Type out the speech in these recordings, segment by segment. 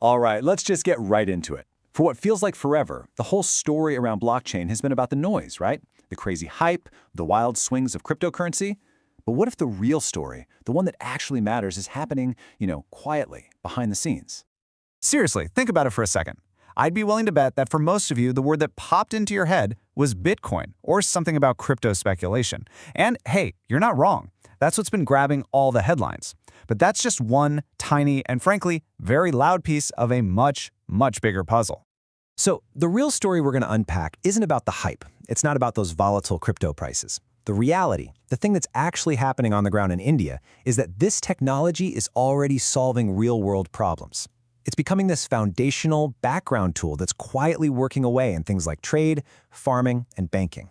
All right, let's just get right into it. For what feels like forever, the whole story around blockchain has been about the noise, right? The crazy hype, the wild swings of cryptocurrency. But what if the real story, the one that actually matters, is happening, quietly, behind the scenes? Seriously, think about it for a second. I'd be willing to bet that for most of you, the word that popped into your head was Bitcoin or something about crypto speculation. And hey, you're not wrong. That's what's been grabbing all the headlines. But that's just one tiny and frankly, very loud piece of a much, much bigger puzzle. So the real story we're going to unpack isn't about the hype. It's not about those volatile crypto prices. The reality, the thing that's actually happening on the ground in India, is that this technology is already solving real-world problems. It's becoming this foundational background tool that's quietly working away in things like trade, farming, and banking.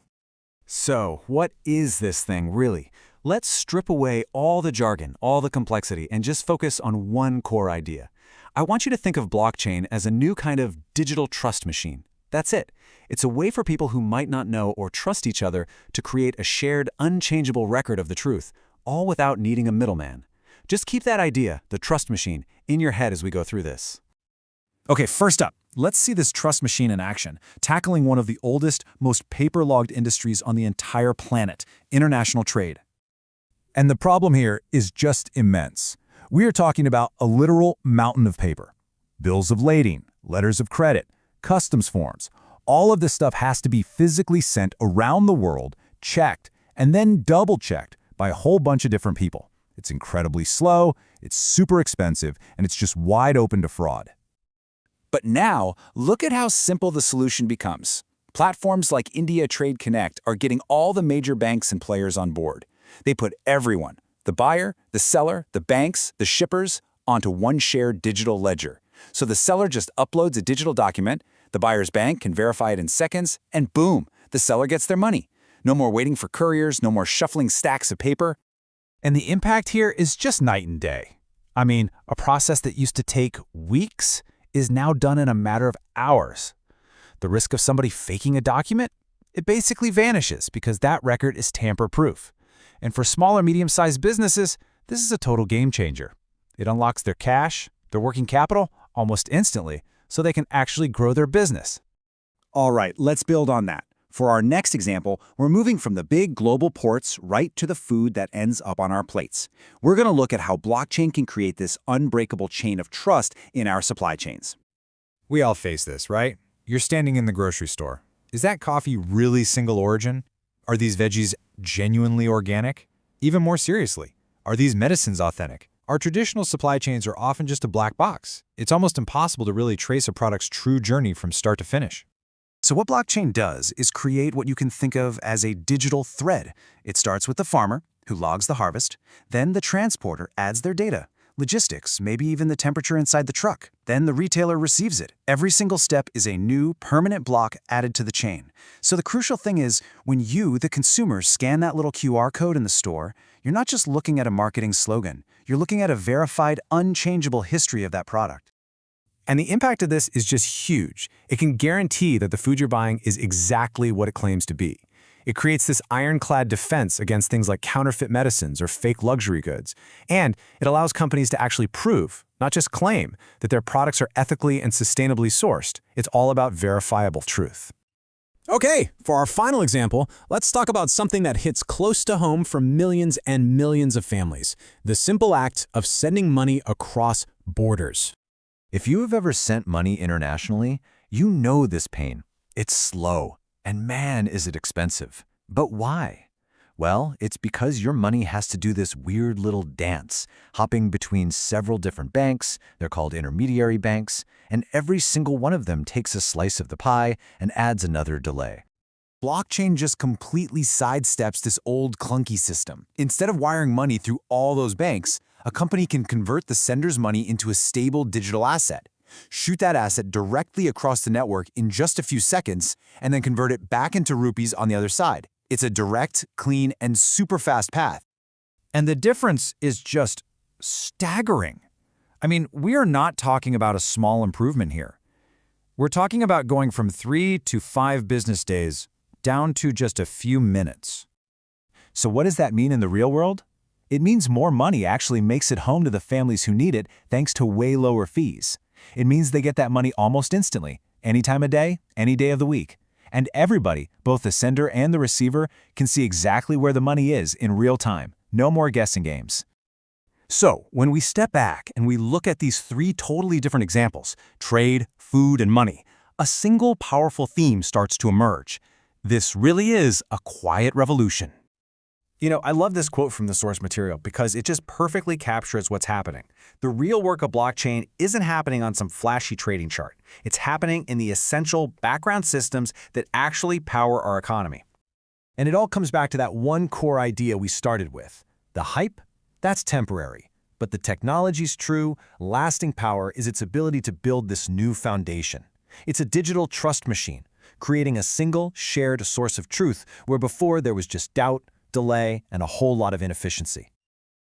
So, what is this thing, really? Let's strip away all the jargon, all the complexity, and just focus on one core idea. I want you to think of blockchain as a new kind of digital trust machine. That's it. It's a way for people who might not know or trust each other to create a shared, unchangeable record of the truth, all without needing a middleman. Just keep that idea, the trust machine, in your head as we go through this. Okay, first up, let's see this trust machine in action, tackling one of the oldest, most paper-logged industries on the entire planet, international trade. And the problem here is just immense. We are talking about a literal mountain of paper. Bills of lading, letters of credit, customs forms. All of this stuff has to be physically sent around the world, checked, and then double-checked by a whole bunch of different people. It's incredibly slow, it's super expensive, and it's just wide open to fraud. But now, look at how simple the solution becomes. Platforms like India Trade Connect are getting all the major banks and players on board. They put everyone, the buyer, the seller, the banks, the shippers, onto one shared digital ledger. So the seller just uploads a digital document, the buyer's bank can verify it in seconds, and boom, the seller gets their money. No more waiting for couriers, no more shuffling stacks of paper. And the impact here is just night and day. I mean, a process that used to take weeks is now done in a matter of hours. The risk of somebody faking a document? It basically vanishes because that record is tamper-proof. And for small or medium-sized businesses, this is a total game changer. It unlocks their cash, their working capital, almost instantly, so they can actually grow their business. All right, let's build on that. For our next example, we're moving from the big global ports right to the food that ends up on our plates. We're going to look at how blockchain can create this unbreakable chain of trust in our supply chains. We all face this, right? You're standing in the grocery store. Is that coffee really single origin? Are these veggies genuinely organic? Even more seriously, are these medicines authentic? Our traditional supply chains are often just a black box. It's almost impossible to really trace a product's true journey from start to finish. So what blockchain does is create what you can think of as a digital thread. It starts with the farmer, who logs the harvest. Then the transporter adds their data, logistics, maybe even the temperature inside the truck. Then the retailer receives it. Every single step is a new, permanent block added to the chain. So the crucial thing is, when you, the consumer, scan that little QR code in the store, you're not just looking at a marketing slogan. You're looking at a verified, unchangeable history of that product. And the impact of this is just huge. It can guarantee that the food you're buying is exactly what it claims to be. It creates this ironclad defense against things like counterfeit medicines or fake luxury goods. And it allows companies to actually prove, not just claim, that their products are ethically and sustainably sourced. It's all about verifiable truth. Okay, for our final example, let's talk about something that hits close to home for millions and millions of families: the simple act of sending money across borders. If you have ever sent money internationally, you know this pain. It's slow, and man, is it expensive. But why? Well, it's because your money has to do this weird little dance, hopping between several different banks. They're called intermediary banks, and every single one of them takes a slice of the pie and adds another delay. Blockchain just completely sidesteps this old clunky system. Instead of wiring money through all those banks, a company can convert the sender's money into a stable digital asset, shoot that asset directly across the network in just a few seconds, and then convert it back into rupees on the other side. It's a direct, clean, and super fast path. And the difference is just staggering. I mean, we are not talking about a small improvement here. We're talking about going from 3 to 5 business days down to just a few minutes. So what does that mean in the real world? It means more money actually makes it home to the families who need it thanks to way lower fees. It means they get that money almost instantly, any time of day, any day of the week. And everybody, both the sender and the receiver, can see exactly where the money is in real time. No more guessing games. So, when we step back and we look at these three totally different examples, trade, food, and money, a single powerful theme starts to emerge. This really is a quiet revolution. You know, I love this quote from the source material because it just perfectly captures what's happening. The real work of blockchain isn't happening on some flashy trading chart. It's happening in the essential background systems that actually power our economy. And it all comes back to that one core idea we started with. The hype? That's temporary. But the technology's true, lasting power is its ability to build this new foundation. It's a digital trust machine, creating a single, shared source of truth where before there was just doubt, delay, and a whole lot of inefficiency.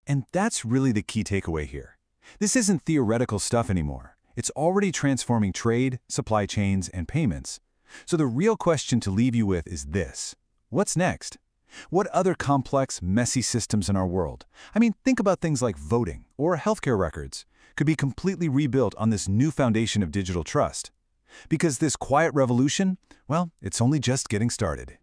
And that's really the key takeaway here. This isn't theoretical stuff anymore. It's already transforming trade, supply chains, and payments. So the real question to leave you with is this. What's next? What other complex, messy systems in our world, I mean, think about things like voting or healthcare records, could be completely rebuilt on this new foundation of digital trust? Because this quiet revolution, well, it's only just getting started.